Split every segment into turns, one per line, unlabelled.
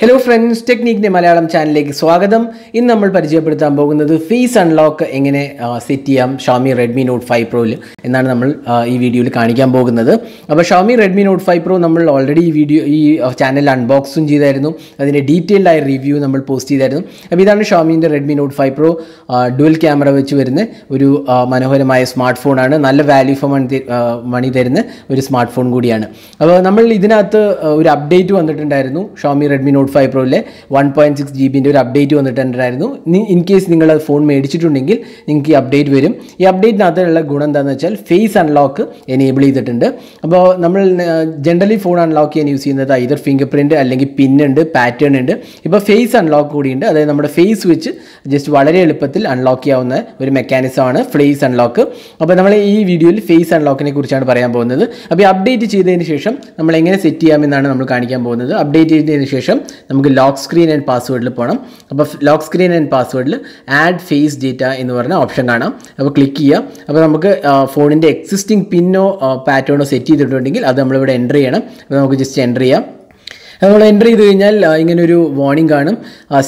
Hello friends, Technique Malayalam channel like Swagadam. In നമ്മൾ പരിചയപ്പെടുത്താൻ പോകുന്നത് ഫേസ് അൺലോക്ക് എങ്ങനെ സെറ്റ് ചെയ്യാം Xiaomi Redmi Note 5 Pro ൽ എന്നാണ് നമ്മൾ ഈ വീഡിയോയിൽ കാണിക്കാൻ പോകുന്നത്. അപ്പോൾ Xiaomi Redmi Note 5 Pro നമ്മൾ ഓൾറെഡി ഈ ചാനലിൽ അൺബോക്സും ചെയ്തായിരുന്നു. അതിന്റെ ഡീറ്റെയിൽഡ് ആയ റിവ്യൂ നമ്മൾ പോസ്റ്റ് ചെയ്തായിരുന്നു. അപ്പോൾ ഇതാണ് Xiaomiന്റെ Redmi Note 5 Pro dual camera വെച്ച് വരുന്ന ഒരു മനോഹരമായ സ്മാർട്ട് ഫോൺ ആണ്. നല്ല വാല്യൂ ഫോർ മണി തരുന്ന ഒരു സ്മാർട്ട് ഫോൺ കൂടിയാണ്. അപ്പോൾ നമ്മൾ ഇതിനകത്ത് ഒരു അപ്ഡേറ്റ് വന്നിട്ടുണ്ടായിരുന്നു Xiaomi Redmi Note 5 Pro 1.6 GB ഒരു അപ്ഡേറ്റ് വന്നിട്ടുണ്ടായിരുന്നു. ഇൻ കേസ് നിങ്ങൾ ഫോൺ മേടിച്ചിട്ടുണ്ടെങ്കിൽ നിങ്ങൾക്ക് ഈ അപ്ഡേറ്റ് വരും. ഈ അപ്ഡേറ്റിനകത്തുള്ള ഗുണം എന്താണെന്ന് വെച്ചാൽ ഫേസ് അൺലോക്ക് എനേബിൾ ചെയ്തിട്ടുണ്ട്. അപ്പോൾ നമ്മൾ ജനറലി ഫോൺ അൺലോക്ക് ചെയ്യാൻ യൂസ് ചെയ്യുന്നത് ഐദർ ഫിംഗർ പ്രിൻറ്റ് അല്ലെങ്കിൽ പിൻ ഉണ്ട്, പാറ്റേൺ ഉണ്ട്. ഇപ്പോൾ ഫേസ് അൺലോക്ക് കൂടിയുണ്ട്. അതായത് നമ്മുടെ ഫേസ് വെച്ച് ജസ്റ്റ് വളരെ എളുപ്പത്തിൽ അൺലോക്ക് ചെയ്യാവുന്ന ഒരു മെക്കാനിസമാണ് ഫേസ് അൺലോക്ക്. അപ്പോൾ നമ്മൾ ഈ വീഡിയോയിൽ ഫേസ് അൺലോക്കിനെ കുറിച്ചാണ് പറയാൻ പോകുന്നത്. അപ്പോൾ ഈ അപ്ഡേറ്റ് ചെയ്തതിന് ശേഷം നമ്മൾ എങ്ങനെ സെറ്റ് ചെയ്യാമെന്നാണ് നമ്മൾ കാണിക്കാൻ പോകുന്നത്. അപ്ഡേറ്റ് ചെയ്തതിന് ശേഷം നമുക്ക് ലോക്ക് സ്ക്രീൻ ആൻഡ് പാസ്വേഡിൽ പോകണം. അപ്പോൾ ലോക്ക് സ്ക്രീൻ ആൻഡ് പാസ്വേഡിൽ ആഡ് ഫേസ് ഡേറ്റ എന്ന് പറഞ്ഞ ഓപ്ഷൻ കാണാം. അപ്പോൾ ക്ലിക്ക് ചെയ്യാം. അപ്പോൾ നമുക്ക് ഫോണിൻ്റെ എക്സിസ്റ്റിംഗ് പിന്നോ പാറ്റേണോ സെറ്റ് ചെയ്തിട്ടുണ്ടെങ്കിൽ അത് നമ്മളിവിടെ എൻ്റർ ചെയ്യണം. അപ്പോൾ നമുക്ക് ജസ്റ്റ് എൻ്റർ ചെയ്യാം. നമ്മൾ എൻ്റർ ചെയ്ത് കഴിഞ്ഞാൽ ഇങ്ങനൊരു വാർണിംഗ് കാണും,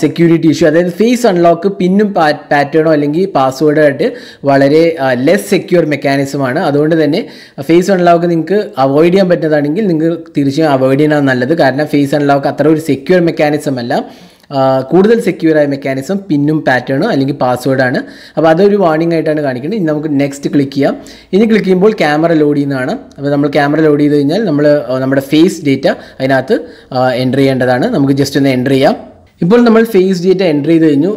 സെക്യൂരിറ്റി ഇഷ്യൂ. അതായത് ഫേസ് അൺലോക്ക് പിന്നും പാറ്റേണോ അല്ലെങ്കിൽ പാസ്വേഡോ ആയിട്ട് വളരെ ലെസ് സെക്യൂർ മെക്കാനിസമാണ്. അതുകൊണ്ട് തന്നെ ഫേസ് അൺലോക്ക് നിങ്ങൾക്ക് അവോയ്ഡ് ചെയ്യാൻ പറ്റുന്നതാണെങ്കിൽ നിങ്ങൾ തീർച്ചയായും അവോയ്ഡ് ചെയ്യാനാണ് നല്ലത്. കാരണം ഫേസ് അൺലോക്ക് അത്ര ഒരു സെക്യൂർ മെക്കാനിസം അല്ല. കൂടുതൽ സെക്യൂറായ മെക്കാനിസം പിന്നും പാറ്റേണോ അല്ലെങ്കിൽ പാസ്വേഡാണ്. അപ്പോൾ അതൊരു വാർണിംഗ് ആയിട്ടാണ് കാണിക്കുന്നത്. ഇനി നമുക്ക് നെക്സ്റ്റ് ക്ലിക്ക് ചെയ്യാം. ഇനി ക്ലിക്ക് ചെയ്യുമ്പോൾ ക്യാമറ ലോഡ് ചെയ്യുന്നതാണ്. അപ്പോൾ നമ്മൾ ക്യാമറ ലോഡ് ചെയ്ത് കഴിഞ്ഞാൽ നമ്മുടെ ഫേസ് ഡേറ്റ അതിനകത്ത് എൻ്റർ ചെയ്യേണ്ടതാണ്. നമുക്ക് ജസ്റ്റ് ഒന്ന് എൻ്റർ ചെയ്യാം. ഇപ്പോൾ നമ്മൾ ഫേസ് ഡേറ്റ എൻ്റർ ചെയ്ത് കഴിഞ്ഞു.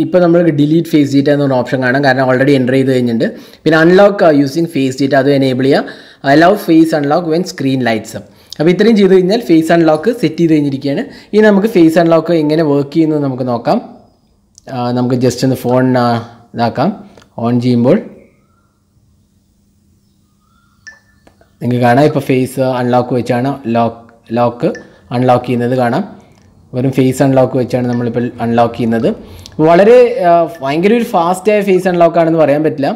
ഇപ്പോൾ നമ്മൾ ഡിലീറ്റ് ഫേസ് ഡേറ്റ എന്നൊരു ഓപ്ഷൻ കാണാം, കാരണം ഓൾറെഡി എൻ്റർ ചെയ്ത് കഴിഞ്ഞിട്ടുണ്ട്. പിന്നെ അൺലോക്ക് യൂസിങ് ഫേസ് ഡേറ്റ അത് എനേബിൾ ചെയ്യുക. Allow face unlock when screen lights up. അപ്പോൾ ഇത്രയും ചെയ്ത് കഴിഞ്ഞാൽ ഫേസ് അൺലോക്ക് സെറ്റ് ചെയ്ത് കഴിഞ്ഞിരിക്കുകയാണ്. ഇനി നമുക്ക് ഫേസ് അൺലോക്ക് എങ്ങനെ വർക്ക് ചെയ്യുന്നത് നമുക്ക് നോക്കാം. നമുക്ക് ജസ്റ്റ് ഒന്ന് ഫോൺ ഇതാക്കാം. ഓൺ ചെയ്യുമ്പോൾ നിങ്ങൾക്ക് കാണാം, ഇപ്പോൾ ഫേസ് അൺലോക്ക് വെച്ചാണ് ലോക്ക് അൺലോക്ക് ചെയ്യുന്നത് കാണാം. വെറും ഫേസ് അൺലോക്ക് വെച്ചാണ് നമ്മളിപ്പോൾ അൺലോക്ക് ചെയ്യുന്നത്. വളരെ ഭയങ്കര ഒരു ഫാസ്റ്റായ ഫേസ് അൺലോക്കാണെന്ന് പറയാൻ പറ്റില്ല.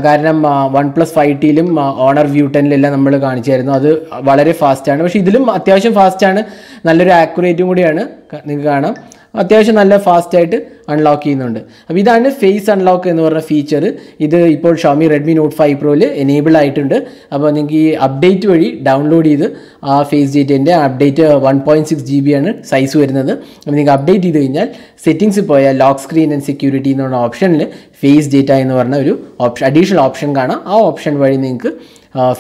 കാരണം OnePlus 5Tയിലും ഓണർ വ്യൂ 10ലെല്ലാം നമ്മൾ കാണിച്ചായിരുന്നു. അത് വളരെ ഫാസ്റ്റാണ്. പക്ഷേ ഇതിലും അത്യാവശ്യം ഫാസ്റ്റാണ്. നല്ലൊരു ആക്യുറേറ്റും കൂടിയാണ്. നിങ്ങൾക്ക് കാണാം അത്യാവശ്യം നല്ല ഫാസ്റ്റായിട്ട് അൺലോക്ക് ചെയ്യുന്നുണ്ട്. അപ്പോൾ ഇതാണ് ഫേസ് അൺലോക്ക് എന്ന് പറഞ്ഞ ഫീച്ചർ. ഇത് ഇപ്പോൾ Xiaomi Redmi Note 5 Proയിൽ എനേബിൾ ആയിട്ടുണ്ട്. അപ്പോൾ നിങ്ങൾക്ക് ഈ അപ്ഡേറ്റ് വഴി ഡൗൺലോഡ് ചെയ്ത് ആ ഫേസ് ഡേറ്റേൻ്റെ അപ്ഡേറ്റ് 1.6 GB ആണ് സൈസ് വരുന്നത്. അപ്പോൾ നിങ്ങൾക്ക് അപ്ഡേറ്റ് ചെയ്ത് കഴിഞ്ഞാൽ സെറ്റിങ്സിൽ പോയാൽ ലോക്ക് സ്ക്രീൻ ആൻഡ് സെക്യൂരിറ്റി എന്ന് പറഞ്ഞ ഓപ്ഷനിൽ ഫേസ് ഡേറ്റ എന്ന് പറഞ്ഞ ഒരു അഡീഷണൽ ഓപ്ഷൻ കാണാം. ആ ഓപ്ഷൻ വഴി നിങ്ങൾക്ക്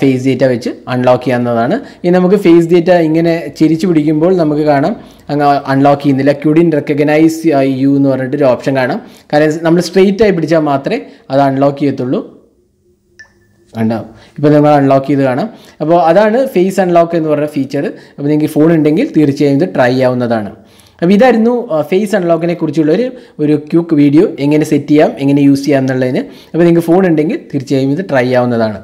ഫേസ് ഡേറ്റ വെച്ച് അൺലോക്ക് ചെയ്യാവുന്നതാണ്. ഇനി നമുക്ക് ഫേസ് ഡേറ്റ ഇങ്ങനെ ചിരിച്ചു പിടിക്കുമ്പോൾ നമുക്ക് കാണാം അങ്ങ് അൺലോക്ക് ചെയ്യുന്നില്ല. ക്യൂഡിൻ റെക്കഗ്നൈസ് യു എന്ന് പറഞ്ഞിട്ടൊരു ഓപ്ഷൻ കാണാം. കാരണം നമ്മൾ സ്ട്രെയിറ്റ് ആയി പിടിച്ചാൽ മാത്രമേ അത് അൺലോക്ക് ചെയ്യത്തുള്ളൂ. ഉണ്ടാവും. ഇപ്പോൾ നിങ്ങൾ അൺലോക്ക് ചെയ്ത് കാണാം. അപ്പോൾ അതാണ് ഫേസ് അൺലോക്ക് എന്ന് പറഞ്ഞ ഫീച്ചർ. അപ്പോൾ നിങ്ങൾക്ക് ഫോൺ ഉണ്ടെങ്കിൽ തീർച്ചയായും ഇത് ട്രൈ ചെയ്യാവുന്നതാണ്. അപ്പോൾ ഇതായിരുന്നു ഫേസ് അൺലോക്കിനെ കുറിച്ചുള്ളൊരു ക്വിക്ക് വീഡിയോ, എങ്ങനെ സെറ്റ് ചെയ്യാം, എങ്ങനെ യൂസ് ചെയ്യാം എന്നുള്ളതിന്. അപ്പോൾ നിങ്ങൾക്ക് ഫോൺ ഉണ്ടെങ്കിൽ തീർച്ചയായും ഇത് ട്രൈ ചെയ്യാവുന്നതാണ്.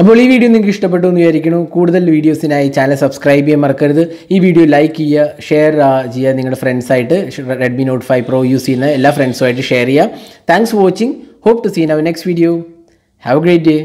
അപ്പോൾ ഈ വീഡിയോ നിങ്ങൾക്ക് ഇഷ്ടപ്പെട്ടു എന്ന് വിചാരിക്കുന്നു. കൂടുതൽ വീഡിയോസിനായി ചാനൽ സബ്സ്ക്രൈബ് ചെയ്യാൻ മറക്കരുത്. ഈ വീഡിയോ ലൈക്ക് ചെയ്യുക, ഷെയർ ചെയ്യുക. നിങ്ങളുടെ ഫ്രണ്ട്സായിട്ട് Redmi Note 5 Pro യൂസ് ചെയ്യുന്ന എല്ലാ ഫ്രണ്ട്സുമായിട്ട് ഷെയർ ചെയ്യുക. Thanks for watching. Hope to see in our next video. Have a great day.